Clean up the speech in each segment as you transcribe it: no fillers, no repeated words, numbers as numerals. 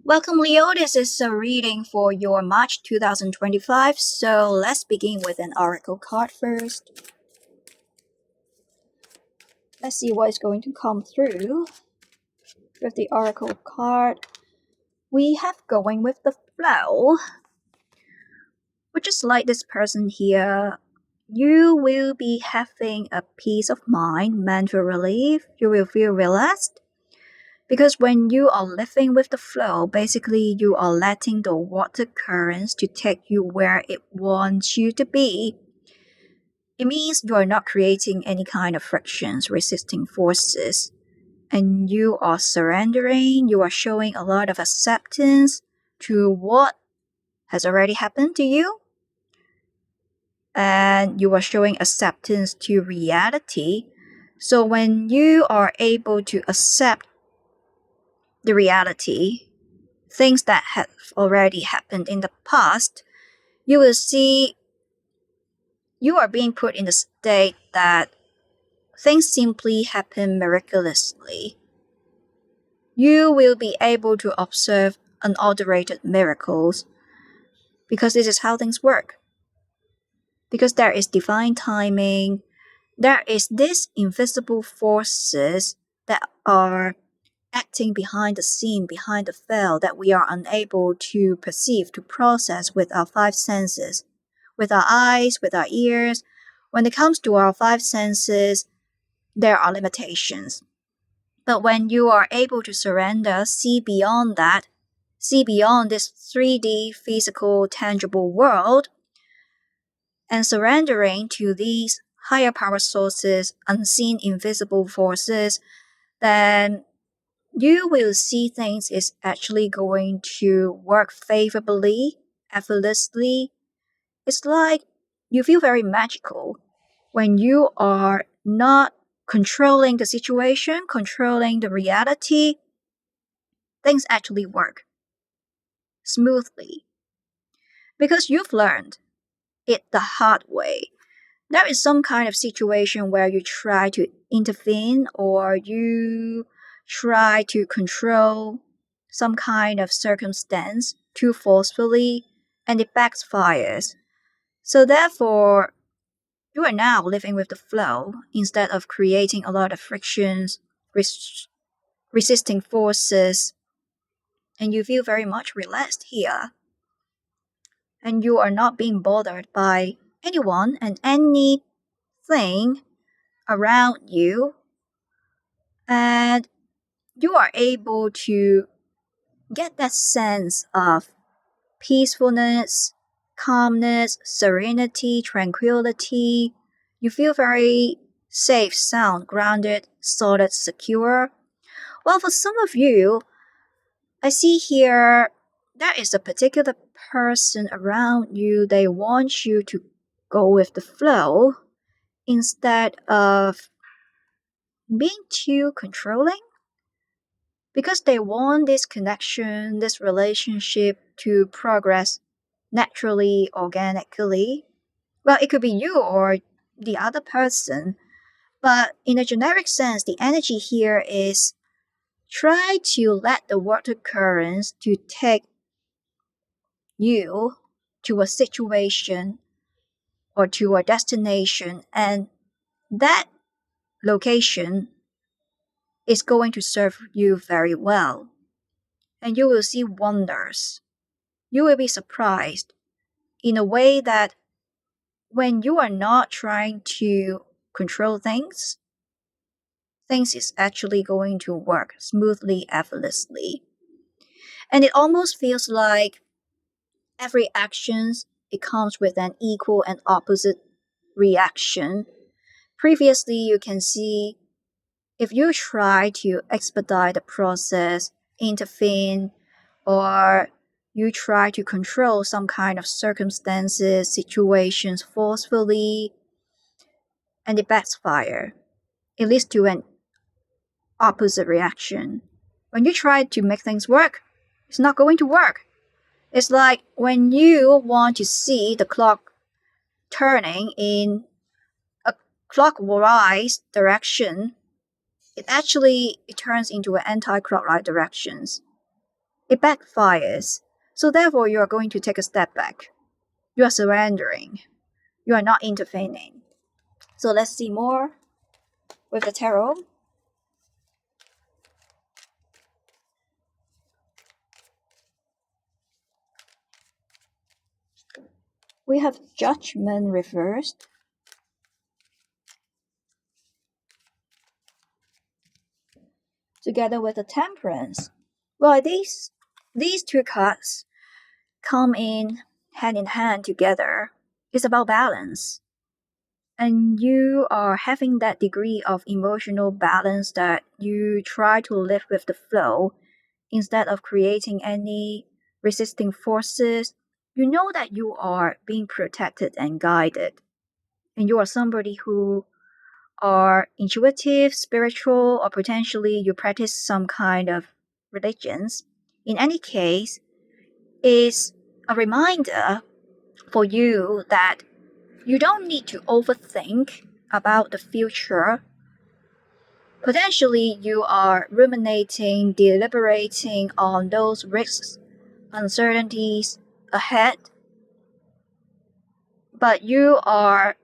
Welcome, Leo. This is a reading for your March 2025. So let's begin with an oracle card first. Let's see what is going to come through with the oracle card. We have going with the flow. But just like this person here, you will be having a peace of mind, mental relief. You will feel relaxed. Because when you are living with the flow, basically you are letting the water currents to take you where it wants you to be. It means you are not creating any kind of frictions, resisting forces, and you are surrendering, you are showing a lot of acceptance to what has already happened to you, and you are showing acceptance to reality. So when you are able to accept the reality, things that have already happened in the past, you will see you are being put in a state that things simply happen miraculously. You will be able to observe unadulterated miracles because this is how things work. Because there is divine timing, there is these invisible forces that are acting behind the scene, behind the veil that we are unable to perceive, to process with our five senses, with our eyes, with our ears. When it comes to our five senses, there are limitations. But when you are able to surrender, see beyond that, see beyond this 3D physical tangible world, and surrendering to these higher power sources, unseen invisible forces, then you will see things is actually going to work favorably, effortlessly. It's like you feel very magical when you are not controlling the situation, controlling the reality. Things actually work smoothly because you've learned it the hard way. There is some kind of situation where you try to intervene or you try to control some kind of circumstance too forcefully and it backfires. So therefore, you are now living with the flow instead of creating a lot of frictions, resisting forces, and you feel very much relaxed here. And you are not being bothered by anyone and anything around you, and you are able to get that sense of peacefulness, calmness, serenity, tranquility. You feel very safe, sound, grounded, solid, secure. Well, for some of you, I see here there is a particular person around you. They want you to go with the flow instead of being too controlling because they want this connection, this relationship to progress naturally, organically. Well, it could be you or the other person, but in a generic sense, the energy here is try to let the water currents to take you to a situation or to a destination, and that location is going to serve you very well, and you will see wonders. You will be surprised in a way that when you are not trying to control things, things is actually going to work smoothly, effortlessly. And it almost feels like every action it comes with an equal and opposite reaction. Previously, you can see if you try to expedite the process, intervene, or you try to control some kind of circumstances, situations forcefully, and it backfires. It leads to an opposite reaction. When you try to make things work, it's not going to work. It's like when you want to see the clock turning in a clockwise direction, it turns into an anti-clockwise directions. it backfires. So therefore, you are going to take a step back. You are surrendering. You are not intervening. So let's see more with the tarot. We have Judgment reversed. Together with the Temperance. Well, these two cards come in hand together. It's about balance. And you are having that degree of emotional balance that you try to live with the flow instead of creating any resisting forces. You know that you are being protected and guided. And you are somebody who are intuitive, spiritual, or potentially you practice some kind of religions. In any case, is a reminder for you that you don't need to overthink about the future. Potentially, you are ruminating, deliberating on those risks, uncertainties ahead, but you are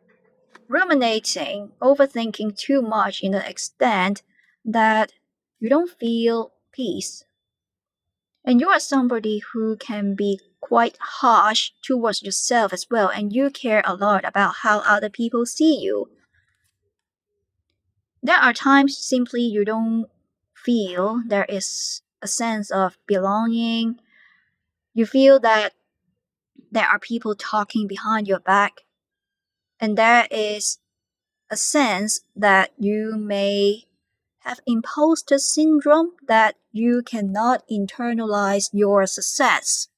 ruminating, overthinking too much in the extent that you don't feel peace. And you are somebody who can be quite harsh towards yourself as well, and you care a lot about how other people see you. There are times simply you don't feel there is a sense of belonging. You feel that there are people talking behind your back, and there is a sense that you may have imposter syndrome, that you cannot internalize your success.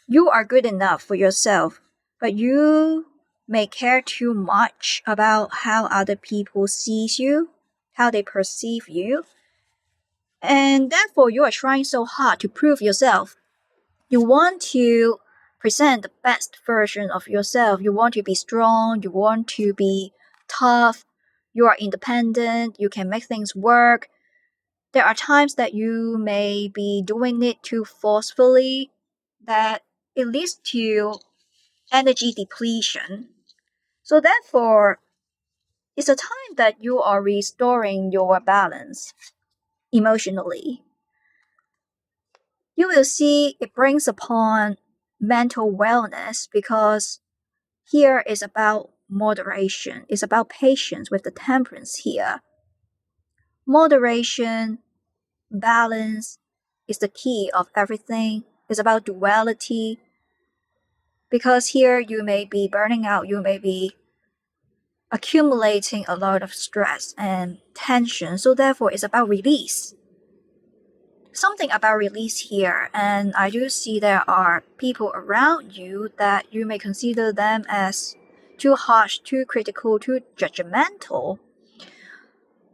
You are good enough for yourself, but you may care too much about how other people sees you, how they perceive you, and therefore you are trying so hard to prove yourself. You want to present the best version of yourself. You want to be strong, you want to be tough, you are independent, you can make things work. There are times that you may be doing it too forcefully, that it leads to energy depletion. So therefore, it's a time that you are restoring your balance emotionally. You will see it brings upon mental wellness because here is about moderation. It's about patience with the temperance here. Moderation, balance is the key of everything. It's about duality. Because here you may be burning out, you may be accumulating a lot of stress and tension. So therefore it's about release. Something about release here, and I do see there are people around you that you may consider them as too harsh, too critical, too judgmental.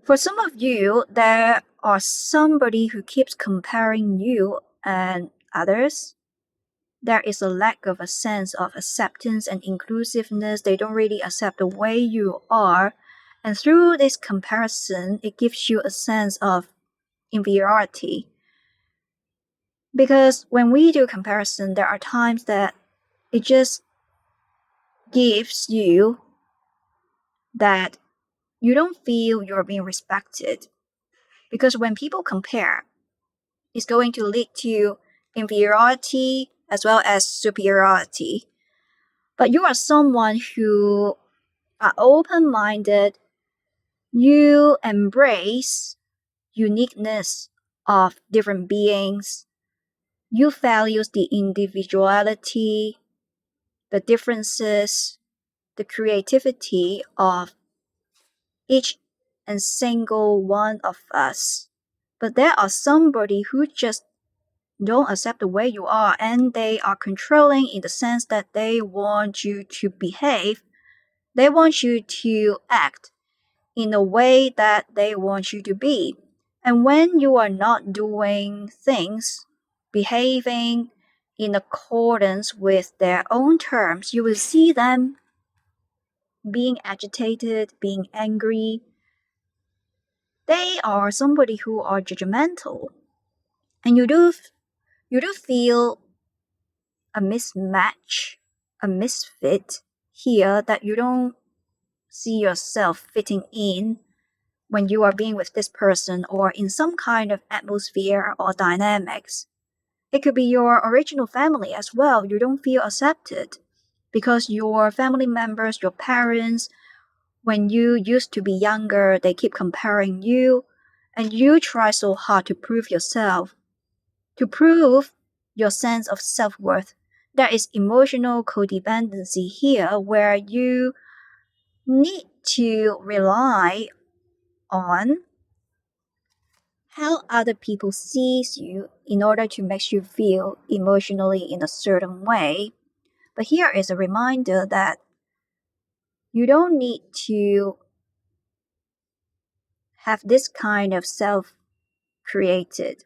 For some of you, there are somebody who keeps comparing you and others. There is a lack of a sense of acceptance and inclusiveness. They don't really accept the way you are. And through this comparison, it gives you a sense of inferiority. Because when we do comparison, there are times that it just gives you that you don't feel you're being respected. Because when people compare, it's going to lead to inferiority as well as superiority. But you are someone who are open-minded. You embrace uniqueness of different beings. You value the individuality, the differences, the creativity of each and single one of us. But there are somebody who just don't accept the way you are, and they are controlling in the sense that they want you to behave. They want you to act in a way that they want you to be. And when you are not doing things, behaving in accordance with their own terms, you will see them being agitated, being angry. They are somebody who are judgmental. And you do You do feel a mismatch, a misfit here that you don't see yourself fitting in when you are being with this person or in some kind of atmosphere or dynamics. It could be your original family as well. You don't feel accepted because your family members, your parents, when you used to be younger, they keep comparing you, and you try so hard to prove yourself, to prove your sense of self worth. There is emotional codependency here where you need to rely on how other people sees you in order to make you feel emotionally in a certain way. But here is a reminder that you don't need to have this kind of self created,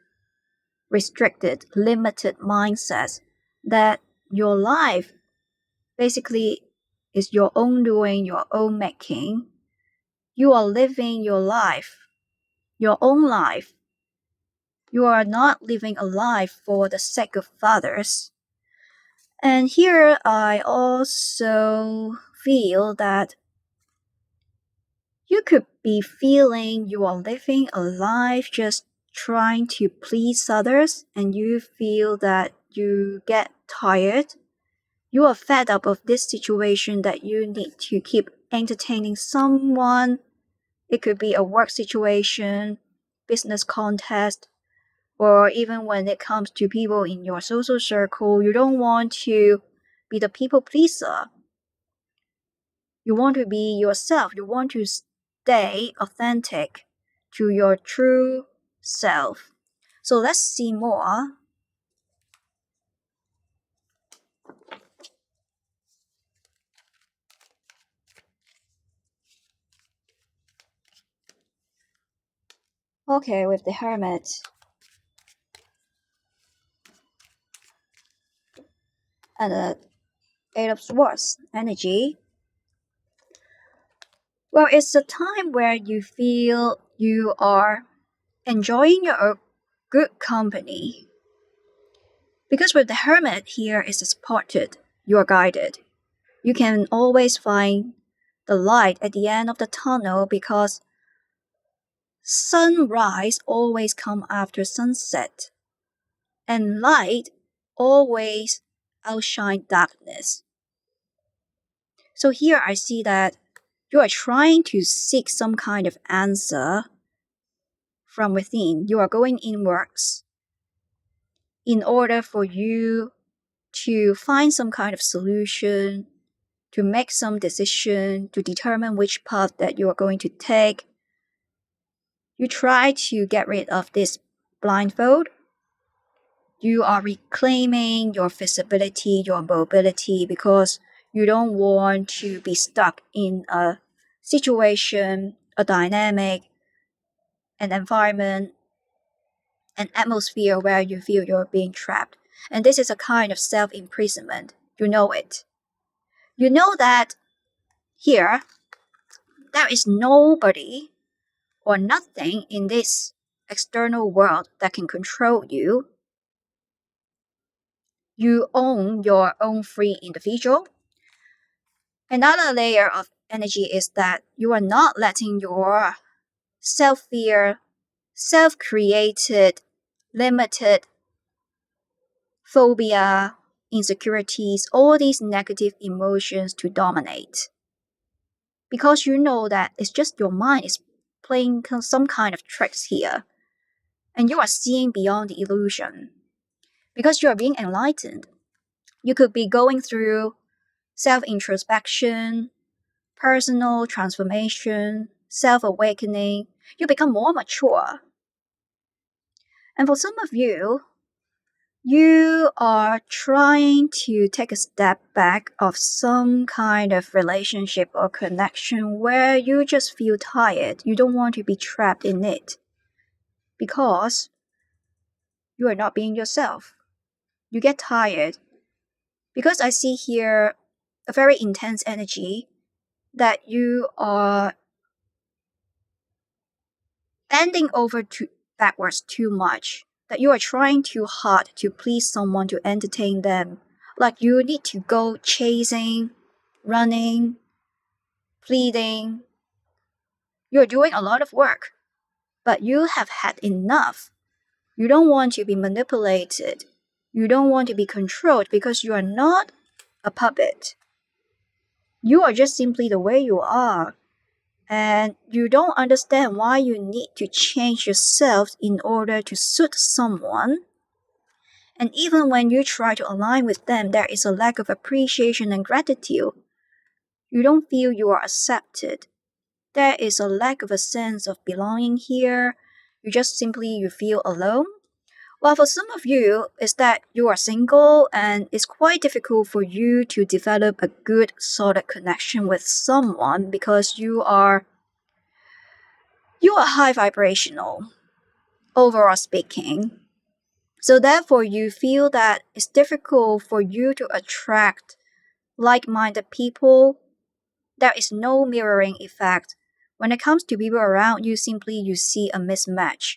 restricted, limited mindsets that your life basically is your own doing, your own making. You are living your life, your own life. You are not living a life for the sake of others. And here I also feel that you could be feeling you are living a life just trying to please others, and you feel that you get tired. You are fed up of this situation that you need to keep entertaining someone. It could be a work situation, business contest, or even when it comes to people in your social circle, you don't want to be the people pleaser. You want to be yourself. You want to stay authentic to your true self. So let's see more. Okay, with the Hermit and the Eight of Swords energy. Well, it's a time where you feel you are enjoying your good company. Because with the Hermit here is supported, you are guided. You can always find the light at the end of the tunnel because sunrise always come after sunset, and light always outshine darkness. So here I see that you are trying to seek some kind of answer from within. You are going inwards in order for you to find some kind of solution, to make some decision, to determine which path that you are going to take. You try to get rid of this blindfold. You are reclaiming your visibility, your mobility, because you don't want to be stuck in a situation, a dynamic, an environment, an atmosphere where you feel you're being trapped. And this is a kind of self-imprisonment. You know it. You know that here, there is nobody or nothing in this external world that can control you. You own your own free individual. Another layer of energy is that you are not letting your self-fear, self-created, limited phobia, insecurities, all these negative emotions to dominate. Because you know that it's just your mind is playing some kind of tricks here. And you are seeing beyond the illusion. Because you are being enlightened. You could be going through self-introspection, personal transformation, self-awakening. You become more mature. And for some of you, you are trying to take a step back of some kind of relationship or connection where you just feel tired. You don't want to be trapped in it because you are not being yourself. You get tired because I see here a very intense energy that you are bending over backwards too much, that you are trying too hard to please someone, to entertain them. Like you need to go chasing, running, pleading. You're doing a lot of work, but you have had enough. You don't want to be manipulated. You don't want to be controlled because you are not a puppet. You are just simply the way you are. And you don't understand why you need to change yourself in order to suit someone. And even when you try to align with them, there is a lack of appreciation and gratitude. You don't feel you are accepted. There is a lack of a sense of belonging here. You feel alone. Well, for some of you, is that you are single and it's quite difficult for you to develop a good, solid connection with someone because you are high vibrational, overall speaking. So therefore, you feel that it's difficult for you to attract like-minded people. There is no mirroring effect. When it comes to people around you, you see a mismatch.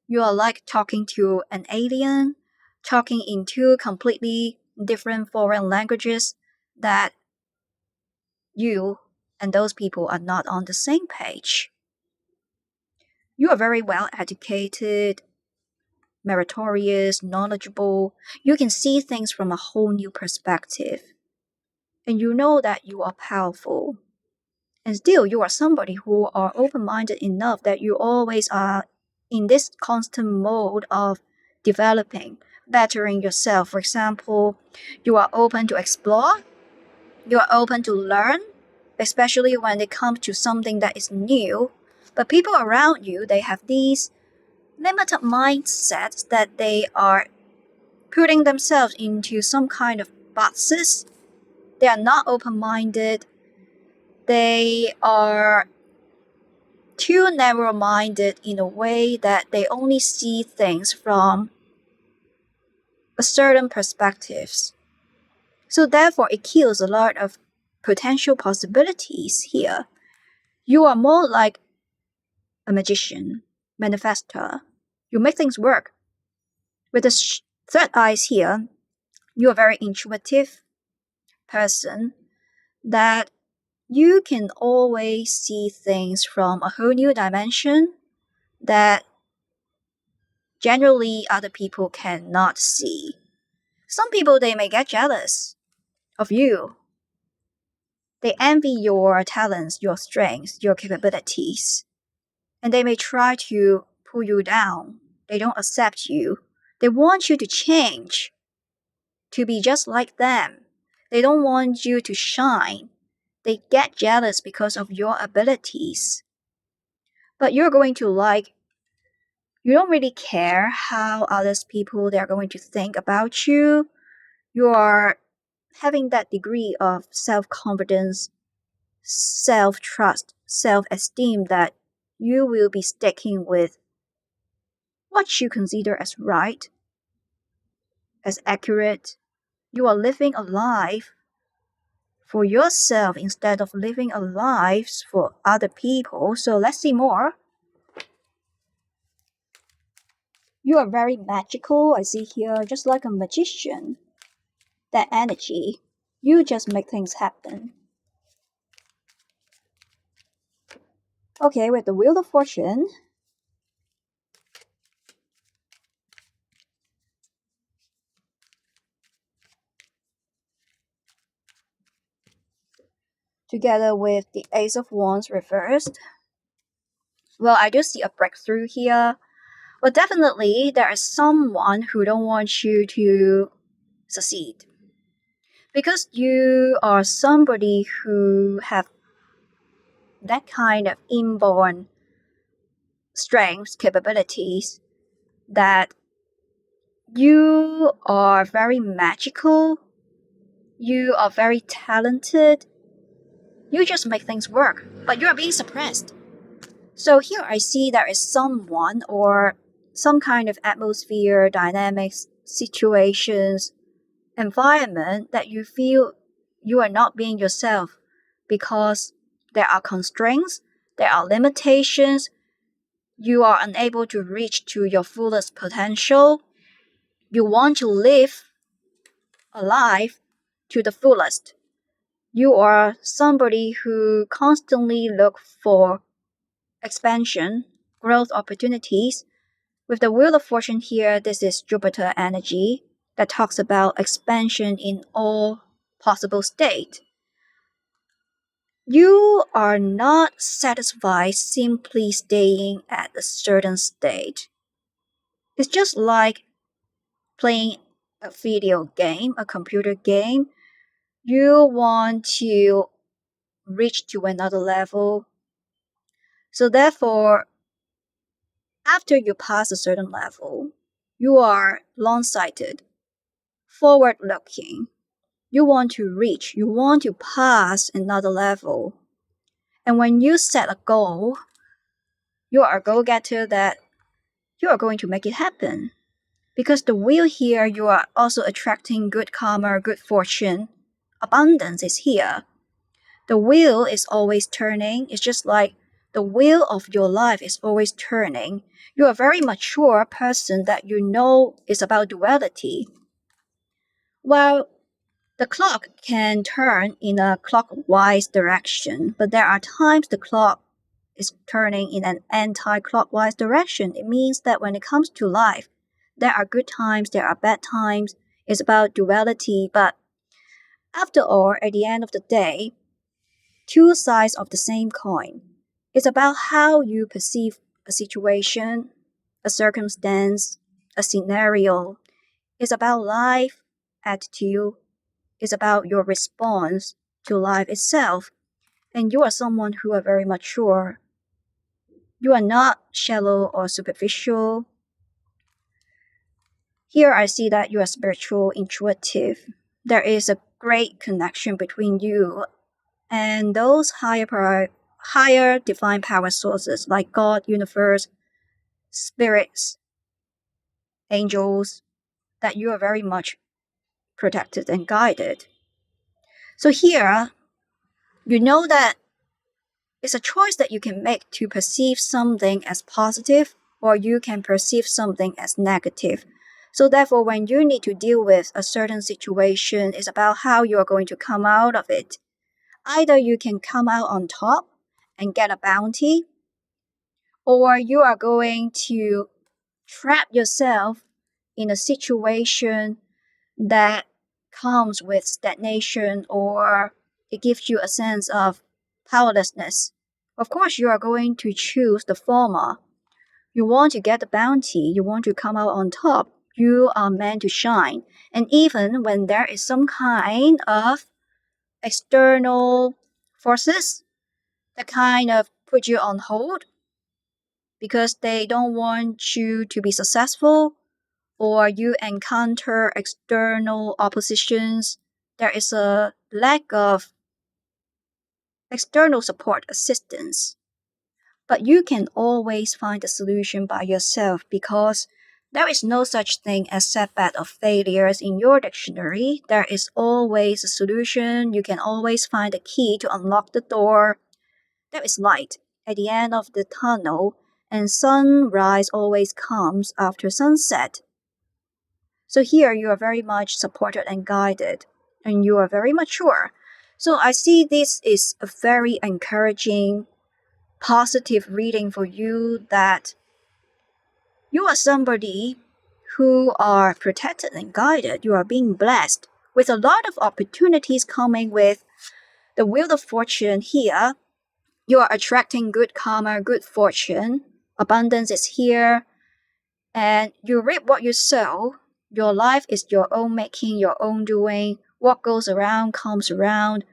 You are like talking to an alien, talking in two completely different foreign languages that you and those people are not on the same page. You are very well educated, meritorious, knowledgeable. You can see things from a whole new perspective. And you know that you are powerful. And still, you are somebody who are open-minded enough that you always are in this constant mode of developing, bettering yourself. For example, you are open to explore, you are open to learn, especially when it comes to something that is new. But people around you, they have these limited mindsets that they are putting themselves into some kind of boxes. They are not open-minded. They are too narrow-minded in a way that they only see things from a certain perspectives. So therefore, it kills a lot of potential possibilities here. You are more like a magician, manifestor. You make things work. With the third eyes here, you are a very intuitive person that you can always see things from a whole new dimension that generally other people cannot see. Some people, they may get jealous of you. They envy your talents, your strengths, your capabilities, and they may try to pull you down. They don't accept you. They want you to change, to be just like them. They don't want you to shine. They get jealous because of your abilities. But you're going to you don't really care how others people they're going to think about you. You are having that degree of self-confidence, self-trust, self-esteem that you will be sticking with what you consider as right, as accurate. You are living a life for yourself instead of living a life for other people. So let's see more. You are very magical, I see here, just like a magician. That energy, you just make things happen. Okay, with the Wheel of Fortune, together with the Ace of Wands reversed, well, I do see a breakthrough here. Well, definitely there is someone who don't want you to succeed. Because you are somebody who have that kind of inborn strengths, capabilities, that you are very magical, you are very talented, you just make things work, but you are being suppressed. So here I see there is someone or some kind of atmosphere, dynamics, situations, environment that you feel you are not being yourself because there are constraints, there are limitations, you are unable to reach to your fullest potential. You want to live a life to the fullest. You are somebody who constantly look for expansion, growth opportunities. With the Wheel of Fortune here, this is Jupiter energy that talks about expansion in all possible state. You are not satisfied simply staying at a certain state. It's just like playing a video game, a computer game. You want to reach to another level. So therefore, after you pass a certain level, you are long-sighted, forward-looking. You want to reach, you want to pass another level. And when you set a goal, you are a go-getter that you are going to make it happen. Because the wheel here, you are also attracting good karma, good fortune. Abundance is here. The wheel is always turning. It's just like the wheel of your life is always turning. You're a very mature person that you know is about duality. Well, the clock can turn in a clockwise direction, but there are times the clock is turning in an anti-clockwise direction. It means that when it comes to life, there are good times, there are bad times. It's about duality, but after all, at the end of the day, two sides of the same coin. It's about how you perceive a situation, a circumstance, a scenario. It's about life, attitude. It's about your response to life itself. And you are someone who are very mature. You are not shallow or superficial. Here I see that you are spiritual, intuitive. There is a great connection between you and those higher divine power sources like God, universe, spirits, angels, that you are very much protected and guided. So here, you know that it's a choice that you can make to perceive something as positive or you can perceive something as negative. So therefore, when you need to deal with a certain situation, it's about how you are going to come out of it. Either you can come out on top and get a bounty, or you are going to trap yourself in a situation that comes with stagnation or it gives you a sense of powerlessness. Of course, you are going to choose the former. You want to get the bounty, you want to come out on top. You are meant to shine. And even when there is some kind of external forces that kind of put you on hold because they don't want you to be successful, or you encounter external oppositions, there is a lack of external support assistance. But you can always find a solution by yourself because there is no such thing as setback or failures in your dictionary. There is always a solution. You can always find a key to unlock the door. There is light at the end of the tunnel, and sunrise always comes after sunset. So here you are very much supported and guided, and you are very mature. So I see this is a very encouraging, positive reading for you that you are somebody who are protected and guided. You are being blessed with a lot of opportunities coming with the Wheel of Fortune here. You are attracting good karma, good fortune. Abundance is here. And you reap what you sow. Your life is your own making, your own doing. What goes around comes around.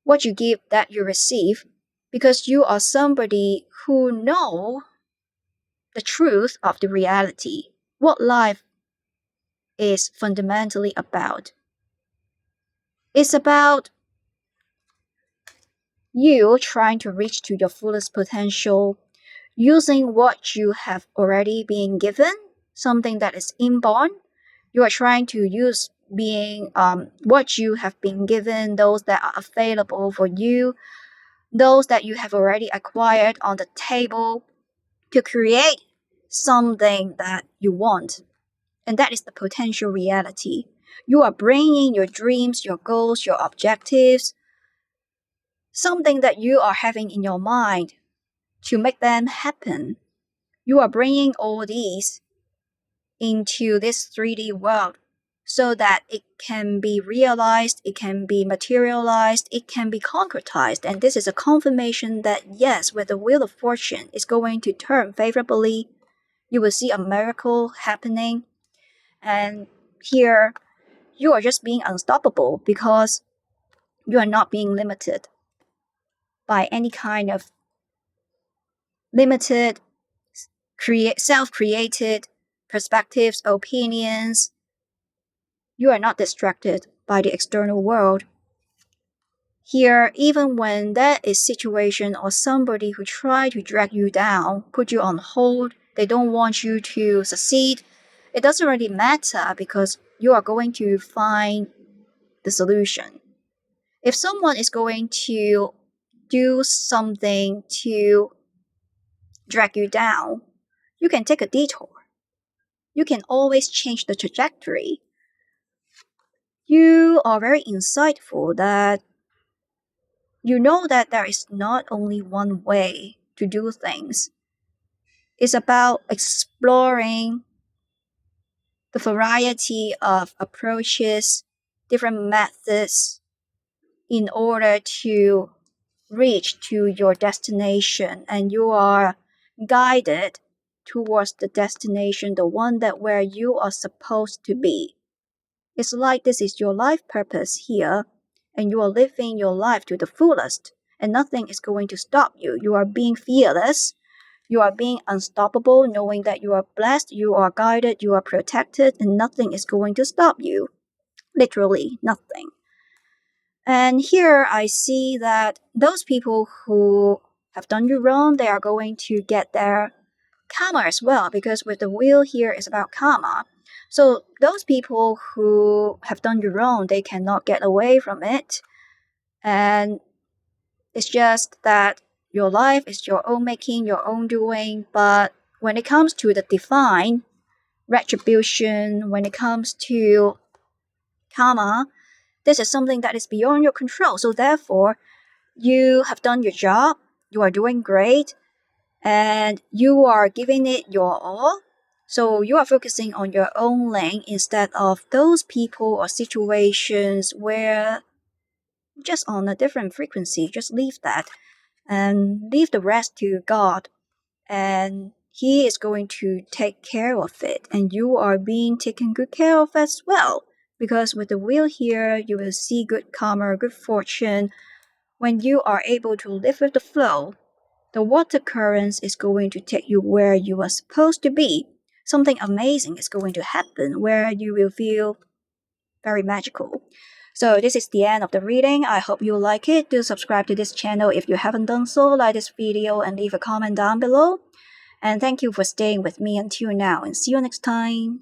What you give, that you receive. Because you are somebody who know the truth of the reality. What life is fundamentally about. It's about you trying to reach to your fullest potential, using what you have already been given, something that is inborn. You are trying to use being what you have been given, those that are available for you, those that you have already acquired on the table. to create something that you want. And that is the potential reality. You are bringing your dreams, your goals, your objectives, something that you are having in your mind to make them happen. You are bringing all these into this 3D world so that it can be realized, it can be materialized, it can be concretized. And this is a confirmation that yes, with the wheel of fortune is going to turn favorably. You will see a miracle happening. And here, you are just being unstoppable because you are not being limited by any kind of limited, self-created perspectives, opinions. You are not distracted by the external world. Here, even when there is situation or somebody who try to drag you down, put you on hold, they don't want you to succeed, it doesn't really matter because you are going to find the solution. If someone is going to do something to drag you down, you can take a detour. You can always change the trajectory. You are very insightful that you know that there is not only one way to do things. It's about exploring the variety of approaches, different methods in order to reach to your destination, and you are guided towards the destination, the one that where you are supposed to be. It's like this is your life purpose here, and you are living your life to the fullest, and nothing is going to stop you. You are being fearless, you are being unstoppable, knowing that you are blessed, you are guided, you are protected, and nothing is going to stop you. Literally nothing. And here I see that those people who have done you wrong, they are going to get their karma as well, because with the wheel here is about karma. So those people who have done you wrong, they cannot get away from it. And it's just that your life is your own making, your own doing. But when it comes to the divine retribution, when it comes to karma, this is something that is beyond your control. So therefore, you have done your job, you are doing great, and you are giving it your all. So you are focusing on your own lane instead of those people or situations where just on a different frequency, just leave that and leave the rest to God. And He is going to take care of it. And you are being taken good care of as well. Because with the wheel here, you will see good karma, good fortune. When you are able to live with the flow, the water currents is going to take you where you are supposed to be. Something amazing is going to happen where you will feel very magical. So this is the end of the reading. I hope you like it. Do subscribe to this channel if you haven't done so. Like this video and leave a comment down below. And thank you for staying with me until now, and see you next time.